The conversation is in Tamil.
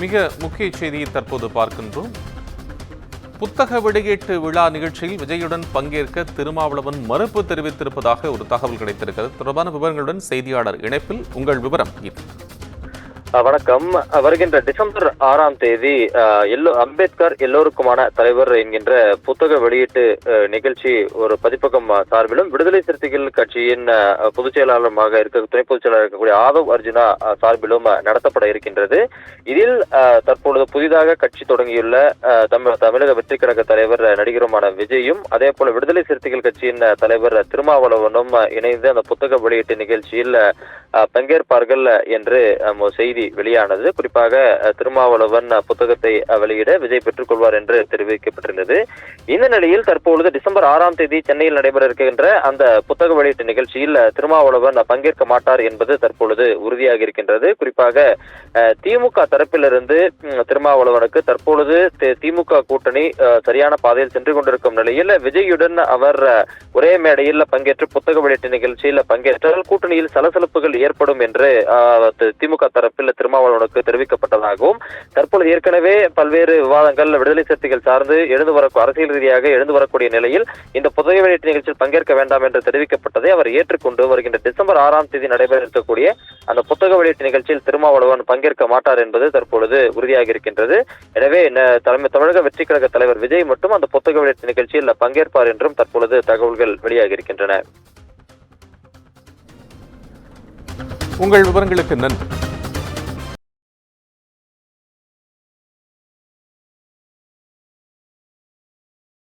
மிக முக்கிய செய்தியை தற்போது பார்க்கின்றோம். புத்தக வெளியீட்டு விழா நிகழ்ச்சியில் விஜயுடன் பங்கேற்க திருமாவளவன் மறுப்பு தெரிவித்திருப்பதாக ஒரு தகவல் கிடைத்திருக்கிறது. தொடர்பான விவரங்களுடன் செய்தியாளர் இணைப்பில். உங்கள் விவரம் இது. வணக்கம். வருகின்ற டிசம்பர் 6ஆம் தேதி அம்பேத்கர் எல்லோருக்குமான தலைவர் என்கின்ற புத்தக வெளியீட்டு நிகழ்ச்சி ஒரு பதிப்பகம் சார்பிலும் விடுதலை சிறுத்தைகள் கட்சியின் பொதுச் செயலாளருமாக துணை பொதுச் செயலாளர் இருக்கக்கூடிய ஆதவ் அர்ஜுனா சார்பிலும் நடத்தப்பட இருக்கின்றது. இதில் தற்பொழுது புதிதாக கட்சி தொடங்கியுள்ள தமிழக வெற்றி கழக தலைவர் நடிகருமான விஜயும், அதே போல விடுதலை சிறுத்தைகள் கட்சியின் தலைவர் திருமாவளவனும் இணைந்து அந்த புத்தக வெளியீட்டு நிகழ்ச்சியில் பங்கேற்பார்கள் என்று செய்தி வெளியானது. குறிப்பாக திருமாவளவன் புத்தகத்தை வெளியிட விஜய் பெற்றுக் கொள்வார் என்று தெரிவிக்கப்பட்டிருந்தது. இந்த நிலையில் தற்பொழுது டிசம்பர் 6ஆம் தேதி சென்னையில் நடைபெற இருக்கின்ற அந்த புத்தக வெளியீட்டு நிகழ்ச்சியில் திருமாவளவன் பங்கேற்க மாட்டார் என்பது தற்பொழுது உறுதியாக இருக்கின்றது. குறிப்பாக திமுக தரப்பிலிருந்து திருமாவளவனுக்கு தற்பொழுது திமுக கூட்டணி சரியான பாதையில் சென்று கொண்டிருக்கும் நிலையில் விஜயுடன் அவர் ஒரே மேடையில் பங்கேற்று புத்தக வெளியீட்டு நிகழ்ச்சியில் பங்கேற்றால் கூட்டணியில் சலசலப்புகள் ஏற்படும் என்று திமுக தரப்பில் திருமாவளவனுக்கு தெரிவிக்கப்பட்டதாகவும், தற்பொழுது ஏற்கனவே பல்வேறு விவாதங்கள் விடுதலை சிறுத்தைகள் சார்ந்து அரசியல் ரீதியாக எழுந்து வரக்கூடிய நிலையில் இந்த புத்தக வெளியீட்டு நிகழ்ச்சியில் பங்கேற்க வேண்டாம் என்று தெரிவிக்கப்பட்டதை அவர் ஏற்றுக்கொண்டு வருகின்ற டிசம்பர் 6ஆம் தேதி நடைபெற இருக்கக்கூடிய அந்த புத்தக வெளியீட்டு நிகழ்ச்சியில் திருமாவளவன் பங்கேற்க மாட்டார் என்பது தற்பொழுது உறுதியாக இருக்கின்றது. எனவே தமிழக வெற்றி கழக தலைவர் விஜய் மட்டும் அந்த புத்தக வெளியீட்டு நிகழ்ச்சியில் பங்கேற்பார் என்றும் தற்பொழுது தகவல்கள் வெளியாகி இருக்கின்றன. உங்கள் விவரங்களுக்கு நன்றி.